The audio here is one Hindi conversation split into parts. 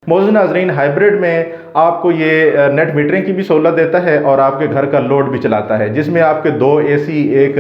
मोअज़्ज़िज़ नाज़रीन, हाइब्रिड में आपको ये नेट मीटरिंग की भी सहूलत देता है और आपके घर का लोड भी चलाता है, जिसमें आपके 2 एसी, एक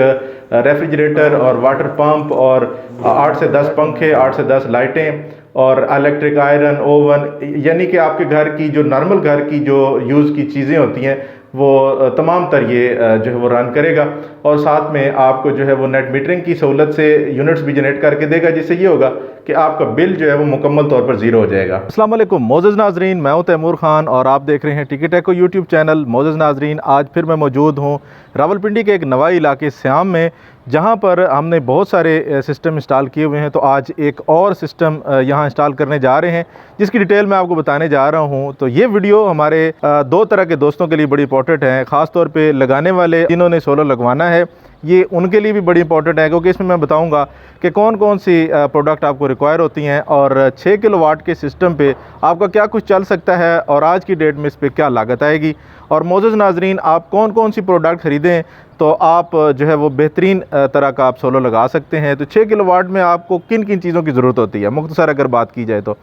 रेफ्रिजरेटर और वाटर पंप और 8 से 10 पंखे, 8 से 10 लाइटें और इलेक्ट्रिक आयरन, ओवन, यानी कि आपके घर की जो नॉर्मल घर की जो यूज़ की चीज़ें होती हैं वो तमाम तर ये जो है वो रन करेगा। और साथ में आपको जो है वो नेट मीटरिंग की सहूलत से यूनिट्स भी जनरेट करके देगा, जिससे ये होगा कि आपका बिल जो है वो मुकम्मल तौर पर ज़ीरो हो जाएगा। अस्सलाम वालेकुम मोअज़्ज़िज़ नाज़रीन, मैं हूं तैमूर खान और आप देख रहे हैं टिकीटेको यूट्यूब चैनल। मोअज़्ज़िज़ नाज़रीन, आज फिर मैं मौजूद हूं रावलपिंडी के एक नवाई इलाके श्याम में, जहां पर हमने बहुत सारे सिस्टम इंस्टॉल किए हुए हैं। तो आज एक और सिस्टम यहां इंस्टॉल करने जा रहे हैं, जिसकी डिटेल मैं आपको बताने जा रहा हूं। तो ये वीडियो हमारे 2 तरह के दोस्तों के लिए बड़ी इंपॉर्टेंट है, ख़ास तौर पे लगाने वाले जिन्होंने सोलर लगवाना है, ये उनके लिए भी बड़ी इंपॉर्टेंट है, क्योंकि इसमें मैं बताऊंगा कि कौन कौन सी प्रोडक्ट आपको रिक्वायर होती हैं और 6 किलोवाट के सिस्टम पे आपका क्या कुछ चल सकता है और आज की डेट में इस पर क्या लागत आएगी। और मोअज़्ज़िज़ नाज़रीन, आप कौन कौन सी प्रोडक्ट ख़रीदें तो आप जो है वो बेहतरीन तरह का आप सोलर लगा सकते हैं। तो 6 किलोवाट में आपको किन किन चीज़ों की ज़रूरत होती है, मुख्तसर अगर बात की जाए तो।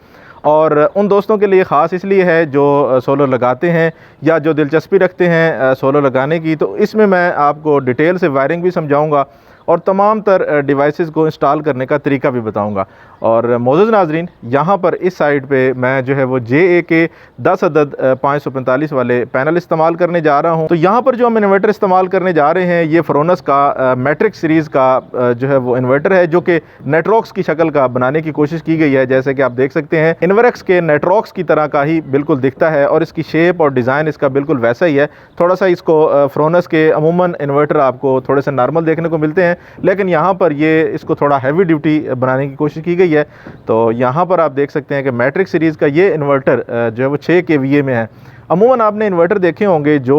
और उन दोस्तों के लिए ख़ास इसलिए है जो सोलर लगाते हैं या जो दिलचस्पी रखते हैं सोलर लगाने की। तो इसमें मैं आपको डिटेल से वायरिंग भी समझाऊंगा और तमाम तर डिवाइसेस को इंस्टॉल करने का तरीका भी बताऊंगा। और मोअज़्ज़िज़ नाज़रीन, यहाँ पर इस साइड पे मैं जो है वो JA के 10 अदद 545 वाले पैनल इस्तेमाल करने जा रहा हूँ। तो यहाँ पर जो हम इन्वर्टर इस्तेमाल करने जा रहे हैं, ये फ्रोनस का मैट्रिक्स सीरीज़ का जो है वो इन्वर्टर है, जो कि नेटरॉक्स की शक्ल का बनाने की कोशिश की गई है। जैसे कि आप देख सकते हैं, इन्वर्क्स के नेटरॉक्स की तरह का ही बिल्कुल दिखता है और इसकी शेप और डिज़ाइन इसका बिल्कुल वैसा ही है। थोड़ा सा इसको फ्रोनस के अमूमन इन्वर्टर आपको थोड़े से नॉर्मल देखने को मिलते हैं, लेकिन यहाँ पर ये इसको थोड़ा हैवी ड्यूटी बनाने की कोशिश की गई है। तो यहाँ पर आप देख सकते हैं कि मैट्रिक्स सीरीज़ का ये इन्वर्टर जो है वो 6 kVA में है। अमूमन आपने इन्वर्टर देखे होंगे जो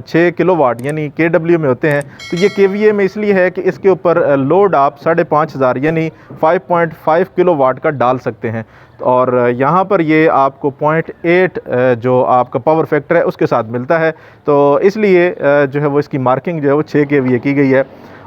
6 किलोवाट यानी KW में होते हैं, तो ये KVA में इसलिए है कि इसके ऊपर लोड आप 5500 यानी 5.5 किलोवाट का डाल सकते हैं। और यहाँ पर ये आपको 0.8 जो आपका पावर फैक्टर है उसके साथ मिलता है। तो इसलिए जो है वो इसकी मार्किंग जो है वो 6 kVA की गई है।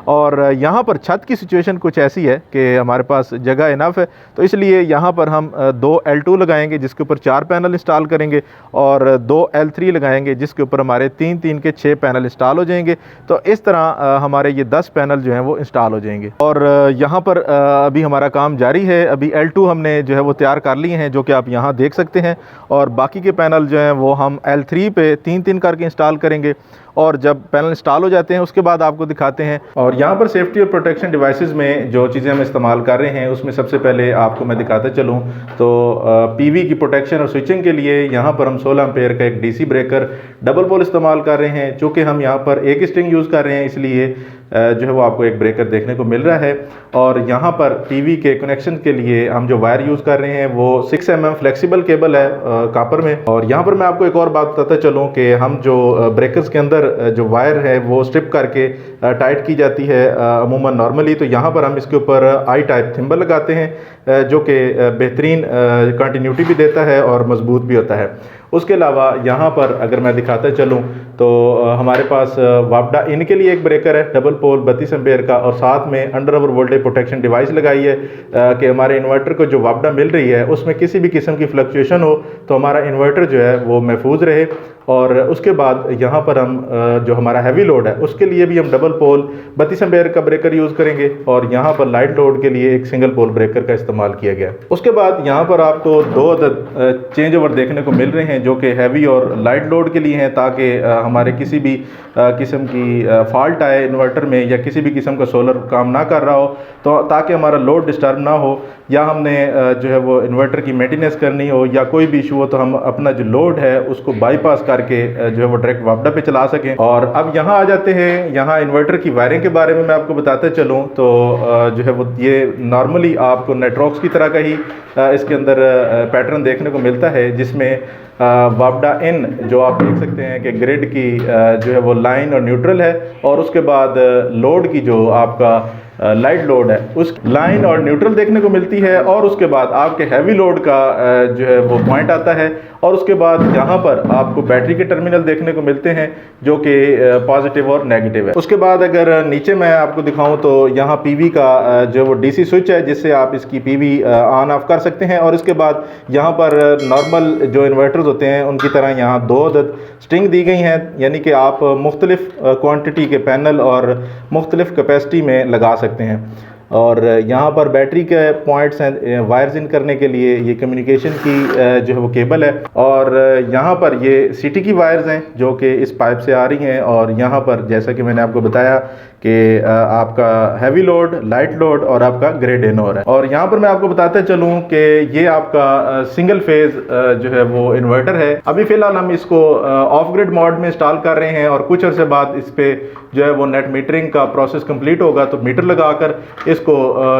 और यहाँ पर छत की सिचुएशन कुछ ऐसी है कि हमारे पास जगह इनफ है, तो इसलिए यहाँ पर हम 2 L2 लगाएंगे जिसके ऊपर 4 पैनल इंस्टॉल करेंगे और 2 L3 लगाएंगे जिसके ऊपर हमारे 3-3 के 6 पैनल इंस्टॉल हो जाएंगे। तो इस तरह हमारे ये 10 पैनल जो हैं वो इंस्टॉल हो जाएंगे। और यहाँ पर अभी हमारा काम जारी है। अभी L2 हमने जो है वो तैयार कर लिए हैं, जो कि आप यहाँ देख सकते हैं, और बाकी के पैनल जो हैं वो हम L3 पे 3-3 करके इंस्टॉल करेंगे। और जब पैनल इंस्टॉल हो जाते हैं उसके बाद आपको दिखाते हैं। और यहाँ पर सेफ्टी और प्रोटेक्शन डिवाइसेस में जो चीज़ें हम इस्तेमाल कर रहे हैं उसमें सबसे पहले आपको मैं दिखाता चलूँ तो PV की प्रोटेक्शन और स्विचिंग के लिए यहाँ पर हम 16 एम्पेयर का एक DC ब्रेकर डबल पोल इस्तेमाल कर रहे हैं। चूँकि हम यहाँ पर एक स्ट्रिंग यूज़ कर रहे हैं, इसलिए जो है वो आपको एक ब्रेकर देखने को मिल रहा है। और यहाँ पर PV के कनेक्शन के लिए हम जो वायर यूज़ कर रहे हैं वो 6 mm फ्लेक्सिबल केबल है कॉपर में। और यहाँ पर मैं आपको एक और बात बताता चलूँ कि हम जो ब्रेकर्स के अंदर जो वायर है वो स्ट्रिप करके टाइट की जाती है अमूमन नॉर्मली। तो यहाँ पर हम इसके ऊपर I टाइप थिम्बल लगाते हैं जो कि बेहतरीन कंटिन्यूटी भी देता है और मजबूत भी होता है। उसके अलावा यहाँ पर अगर मैं दिखाता चलूँ तो हमारे पास वापडा इन के लिए एक ब्रेकर है डबल पोल 32 एम्पेयर का, और साथ में under over voltage protection device लगाई है कि हमारे इन्वर्टर को जो वापडा मिल रही है उसमें किसी भी किस्म की फ्लक्चुएशन हो तो हमारा इन्वर्टर जो है वो महफूज रहे। और उसके बाद यहाँ पर हम जो हमारा हैवी लोड है उसके लिए भी हम डबल पोल 32 एम्पेयर का ब्रेकर यूज़ करेंगे, और यहाँ पर लाइट लोड के लिए एक सिंगल पोल ब्रेकर का इस्तेमाल किया गया। उसके बाद यहाँ पर आपको 2 अदद चेंज ओवर देखने को मिल रहे हैं जो कि हैवी और लाइट लोड के लिए हैं, ताकि हमारे किसी भी किस्म की फॉल्ट आए इन्वर्टर में या किसी भी किस्म का सोलर काम ना कर रहा हो, तो ताकि हमारा लोड डिस्टर्ब ना हो, या हमने जो है वो इन्वर्टर की मेंटेनेंस करनी हो या कोई भी इशू हो तो हम अपना जो लोड है उसको बाईपास करके जो है वो डायरेक्ट वापडा पे चला सकें। और अब यहाँ आ जाते हैं, यहाँ इन्वर्टर की वायरिंग के बारे में मैं आपको बताते चलूँ तो जो है वो ये नॉर्मली आपको नेटरॉक्स की तरह का ही इसके अंदर पैटर्न देखने को मिलता है, जिसमें वापडा इन जो आप देख सकते हैं कि ग्रिड की जो है वो लाइन और न्यूट्रल है, और उसके बाद लोड की जो आपका लाइट लोड है उस लाइन और न्यूट्रल देखने को मिलती है, और उसके बाद आपके हैवी लोड का जो है वो पॉइंट आता है, और उसके बाद यहाँ पर आपको बैटरी के टर्मिनल देखने को मिलते हैं जो कि पॉजिटिव और नेगेटिव है। उसके बाद अगर नीचे मैं आपको दिखाऊं तो यहाँ पीवी का जो वो डीसी स्विच है जिससे आप इसकी पीवी ऑन ऑफ कर सकते हैं, और इसके बाद यहाँ पर नॉर्मल जो इन्वर्टर्स होते हैं उनकी तरह यहाँ 2 अदद स्ट्रिंग दी गई हैं, यानी कि आप मुख्तलिफ क्वांटिटी के पैनल और मुख्तलिफ कैपेसिटी में लगा सकते हैं। और यहाँ पर बैटरी के पॉइंट्स हैं वायर्स इन करने के लिए, ये कम्युनिकेशन की जो है वो केबल है, और यहाँ पर ये सिटी की वायर्स हैं जो कि इस पाइप से आ रही हैं, और यहाँ पर जैसा कि मैंने आपको बताया कि आपका हैवी लोड, लाइट लोड और आपका ग्रेड इनोर है। और यहाँ पर मैं आपको बताते चलूँ कि ये आपका सिंगल फेज जो है वो इन्वर्टर है। अभी फ़िलहाल हम इसको ऑफ ग्रिड मोड में इंस्टॉल कर रहे हैं, और कुछ अर्से बाद इस पर जो है वो नेट मीटरिंग का प्रोसेस कंप्लीट होगा तो मीटर लगाकर इसको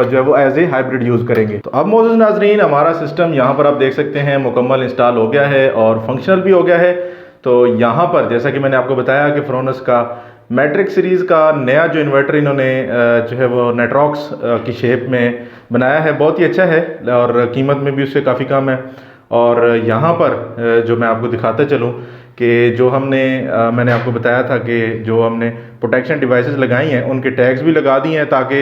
जो है वो एज ए हाइब्रिड यूज़ करेंगे। तो अब मोअज़्ज़िज़ नाज़रीन, हमारा सिस्टम यहाँ पर आप देख सकते हैं मुकम्मल इंस्टॉल हो गया है और फंक्शनल भी हो गया है। तो यहाँ पर जैसा कि मैंने आपको बताया कि फ्रोनस का मैट्रिक्स सीरीज़ का नया जो इन्वर्टर इन्होंने जो है वो नेट्रॉक्स की शेप में बनाया है, बहुत ही अच्छा है और कीमत में भी उससे काफ़ी कम है। और यहाँ पर जो मैं आपको दिखाता चलूँ कि जो मैंने आपको बताया था कि जो हमने प्रोटेक्शन डिवाइसेस लगाई हैं उनके टैग्स भी लगा दिए हैं ताकि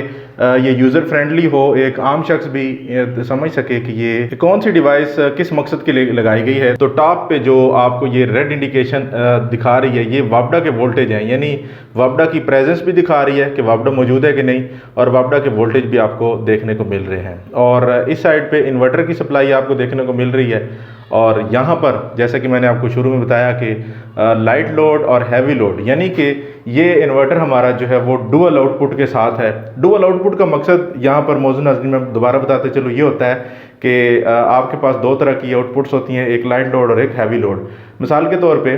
ये यूज़र फ्रेंडली हो, एक आम शख्स भी समझ सके कि ये कौन सी डिवाइस किस मकसद के लिए लगाई गई है। तो टॉप पे जो आपको ये रेड इंडिकेशन दिखा रही है ये वापडा के वोल्टेज हैं, यानी वापडा की प्रेजेंस भी दिखा रही है कि वापडा मौजूद है कि नहीं, और वापडा के वोल्टेज भी आपको देखने को मिल रहे हैं। और इस साइड पे इन्वर्टर की सप्लाई आपको देखने को मिल रही है। और यहाँ पर जैसा कि मैंने आपको शुरू में बताया कि लाइट लोड और हैवी लोड, यानी कि ये इन्वर्टर हमारा जो है वो डुअल आउटपुट के साथ है। डुअल आउटपुट का मकसद यहाँ पर मौजूद नाज़रीन मैं दोबारा बताते चलो ये होता है कि आपके पास 2 तरह की आउटपुट्स होती हैं, एक लाइट लोड और एक हैवी लोड। मिसाल के तौर पे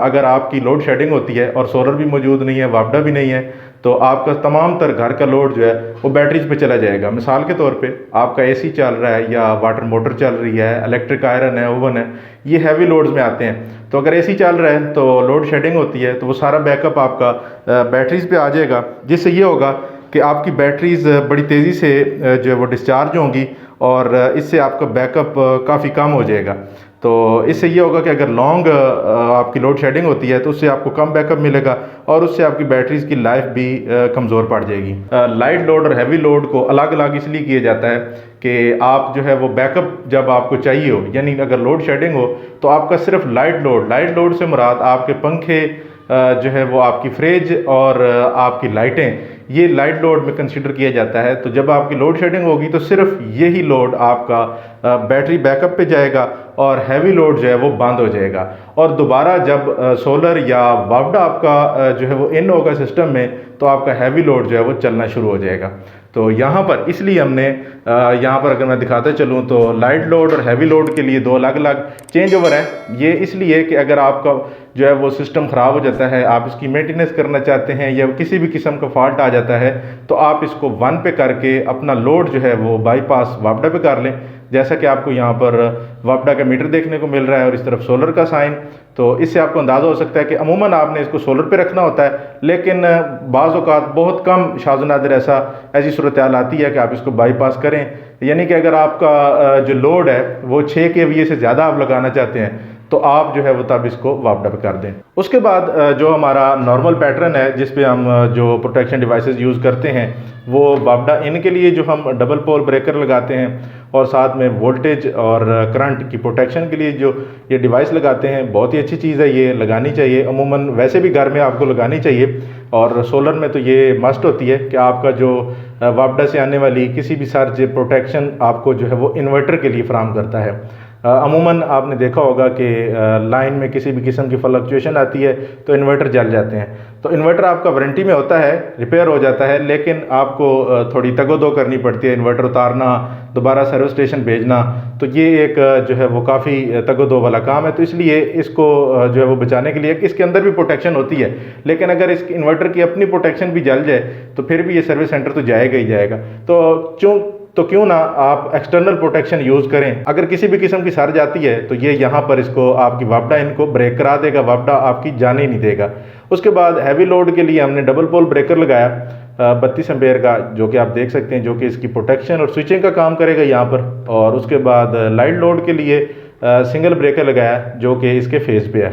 अगर आपकी लोड शेडिंग होती है और सोलर भी मौजूद नहीं है, वापडा भी नहीं है, तो आपका तमाम तर घर का लोड जो है वो बैटरीज पे चला जाएगा। मिसाल के तौर पे आपका एसी चल रहा है या वाटर मोटर चल रही है, इलेक्ट्रिक आयरन है, ओवन है, ये हैवी लोड्स में आते हैं। तो अगर एसी चल रहा है तो लोड शेडिंग होती है तो वो सारा बैकअप आपका बैटरीज पे आ जाएगा, जिससे ये होगा कि आपकी बैटरीज बड़ी तेज़ी से जो है वो डिस्चार्ज होंगी और इससे आपका बैकअप काफ़ी कम हो जाएगा। तो इससे ये होगा कि अगर लॉन्ग आपकी लोड शेडिंग होती है तो उससे आपको कम बैकअप मिलेगा और उससे आपकी बैटरीज की लाइफ भी कमज़ोर पड़ जाएगी। लाइट लोड और हैवी लोड को अलग अलग इसलिए किया जाता है कि आप जो है वो बैकअप जब आपको चाहिए हो, यानी अगर लोड शेडिंग हो तो आपका सिर्फ लाइट लोड से मुराद आपके पंखे जो है वो आपकी फ्रिज और आपकी लाइटें, ये लाइट लोड में कंसीडर किया जाता है। तो जब आपकी लोड शेडिंग होगी तो सिर्फ यही लोड आपका बैटरी बैकअप पे जाएगा और हैवी लोड जो है वो बंद हो जाएगा। और दोबारा जब सोलर या वापडा आपका जो है वो इन होगा सिस्टम में तो आपका हैवी लोड जो है वो चलना शुरू हो जाएगा। तो यहाँ पर इसलिए हमने यहाँ पर अगर मैं दिखाते चलूँ तो लाइट लोड और हैवी लोड के लिए 2 अलग अलग चेंज ओवर है। ये इसलिए कि अगर आपका जो है वो सिस्टम ख़राब हो जाता है, आप इसकी मेंटेनेंस करना चाहते हैं या किसी भी किस्म का फॉल्ट आ जाता है तो आप इसको 1 पे करके अपना लोड जो है वो बाईपास वापडा पे कर लें। जैसा कि आपको यहाँ पर वापडा का मीटर देखने को मिल रहा है और इस तरफ सोलर का साइन, तो इससे आपको अंदाज़ा हो सकता है कि अमूमन आपने इसको सोलर पे रखना होता है, लेकिन बाज़ औक़ात बहुत कम शाज़ नादिर ऐसी सूरत हाल आती है कि आप इसको बाईपास करें। यानी कि अगर आपका जो लोड है वो 6 kVA से ज़्यादा आप लगाना चाहते हैं तो आप जो है वो तब इसको वापडा पे कर दें। उसके बाद जो हमारा नॉर्मल पैटर्न है जिस पे हम जो प्रोटेक्शन डिवाइसेस यूज़ करते हैं वो वापडा इन के लिए जो हम डबल पोल ब्रेकर लगाते हैं और साथ में वोल्टेज और करंट की प्रोटेक्शन के लिए जो ये डिवाइस लगाते हैं, बहुत ही अच्छी चीज़ है, ये लगानी चाहिए। अमूमन वैसे भी घर में आपको लगानी चाहिए और सोलर में तो ये मस्ट होती है कि आपका जो वापडा से आने वाली किसी भी सर्ज प्रोटेक्शन आपको जो है वो इन्वर्टर के लिए फराहम करता है। अमूमन आपने देखा होगा कि लाइन में किसी भी किस्म की फ्लक्चुएशन आती है तो इन्वर्टर जल जाते हैं। तो इन्वर्टर आपका वारंटी में होता है, रिपेयर हो जाता है, लेकिन आपको थोड़ी तगोदो करनी पड़ती है, इन्वर्टर उतारना, दोबारा सर्विस स्टेशन भेजना, तो ये एक जो है वो काफ़ी तगोदो वाला काम है। तो इसलिए इसको जो है वो बचाने के लिए इसके अंदर भी प्रोटेक्शन होती है, लेकिन अगर इस इन्वर्टर की अपनी प्रोटेक्शन भी जल जाए तो फिर भी ये सर्विस सेंटर तो जाएगा ही जाएगा। तो क्यों ना आप एक्सटर्नल प्रोटेक्शन यूज़ करें। अगर किसी भी किस्म की सर्ज आती है तो ये यहाँ पर इसको आपकी वापडा इनको ब्रेक करा देगा, वापडा आपकी जाने ही नहीं देगा। उसके बाद हैवी लोड के लिए हमने डबल पोल ब्रेकर लगाया। 32 एम्पेयर का, जो कि आप देख सकते हैं, जो कि इसकी प्रोटेक्शन और स्विचिंग का काम करेगा यहाँ पर। और उसके बाद लाइट लोड के लिए सिंगल ब्रेकर लगाया है, जो कि इसके फेस पे है।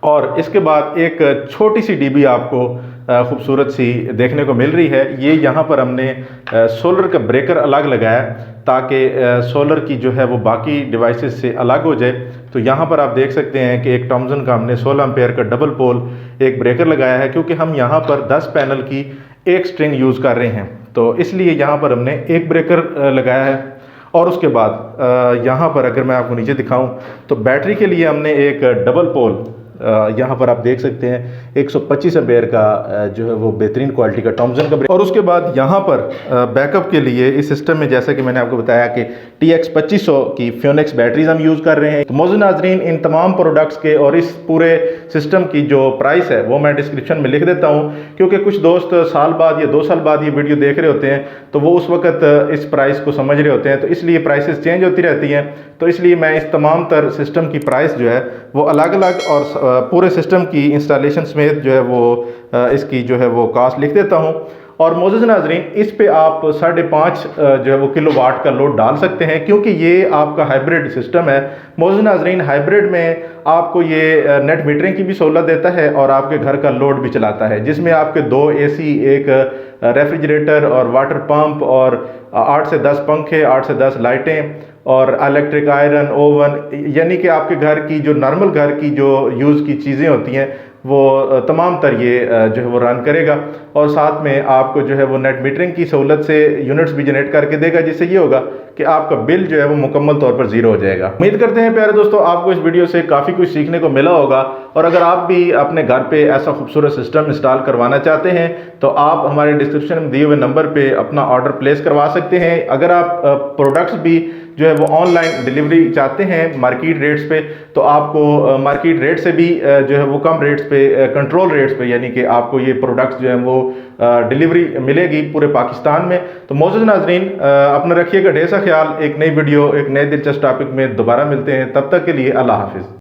और इसके बाद एक छोटी सी डीबी आपको खूबसूरत सी देखने को मिल रही है। ये यहाँ पर हमने सोलर का ब्रेकर अलग लगाया ताकि सोलर की जो है वो बाकी डिवाइसेस से अलग हो जाए। तो यहाँ पर आप देख सकते हैं कि एक थॉमसन का हमने 16 एम्पेयर का डबल पोल एक ब्रेकर लगाया है, क्योंकि हम यहाँ पर 10 पैनल की एक स्ट्रिंग यूज़ कर रहे हैं, तो इसलिए यहाँ पर हमने एक ब्रेकर लगाया है। और उसके बाद यहाँ पर अगर मैं आपको नीचे दिखाऊं तो बैटरी के लिए हमने एक डबल पोल यहाँ पर आप देख सकते हैं 125 एम्पेयर का जो है वो बेहतरीन क्वालिटी का थॉमसन का। और उसके बाद यहाँ पर बैकअप के लिए इस सिस्टम में, जैसा कि मैंने आपको बताया कि TX 2500 की फ्योनिक्स बैटरीज हम यूज़ कर रहे हैं। तो मौजूद नाजरीन, इन तमाम प्रोडक्ट्स के और इस पूरे सिस्टम की जो प्राइस है वो मैं डिस्क्रिप्शन में लिख देता हूँ, क्योंकि कुछ दोस्त साल बाद या 2 साल बाद ये वीडियो देख रहे होते हैं, तो वो उस वक्त इस प्राइस को समझ रहे होते हैं, तो इसलिए प्राइसेस चेंज होती रहती हैं। तो इसलिए मैं इस तमाम तर सिस्टम की प्राइस जो है वो अलग अलग और पूरे सिस्टम की इंस्टॉलेशन समेत जो है वो इसकी जो है वो कास्ट लिख देता हूँ। और मौजूद नाजरीन, इस पे आप 5.5 जो है वो किलोवाट का लोड डाल सकते हैं, क्योंकि ये आपका हाइब्रिड सिस्टम है। मौजूद नाजरीन, हाइब्रिड में आपको ये नेट मीटरिंग की भी सहूलत देता है और आपके घर का लोड भी चलाता है, जिसमें आपके 2 AC, एक रेफ्रिजरेटर और वाटर पंप और 8 से 10 पंखे, 8 से 10 लाइटें और इलेक्ट्रिक आयरन, ओवन, यानी कि आपके घर की जो नॉर्मल घर की जो यूज़ की चीज़ें होती हैं वो तमाम तर ये जो है वो रन करेगा। और साथ में आपको जो है वो नेट मीटरिंग की सहूलत से यूनिट्स भी जनरेट करके देगा, जिससे ये होगा कि आपका बिल जो है वो मुकम्मल तौर पर ज़ीरो हो जाएगा। उम्मीद करते हैं प्यारे दोस्तों आपको इस वीडियो से काफ़ी कुछ सीखने को मिला होगा। और अगर आप भी अपने घर पे ऐसा खूबसूरत सिस्टम इंस्टॉल करवाना चाहते हैं तो आप हमारे डिस्क्रिप्शन में दिए हुए नंबर पे अपना ऑर्डर प्लेस करवा सकते हैं। अगर आप प्रोडक्ट्स भी जो है वो ऑनलाइन डिलीवरी चाहते हैं मार्केट रेट्स पे, तो आपको मार्केट रेट से भी जो है वो कम रेट्स पे, कंट्रोल रेट्स पे, यानी कि आपको ये प्रोडक्ट्स जो है वो डिलीवरी मिलेगी पूरे पाकिस्तान में। तो मौजूद नाजरीन, अपना रखिएगा ढेर सा ख्याल। एक नई वीडियो, एक नए दिलचस्प टॉपिक में दोबारा मिलते हैं, तब तक के लिए अल्लाह हाफिज़।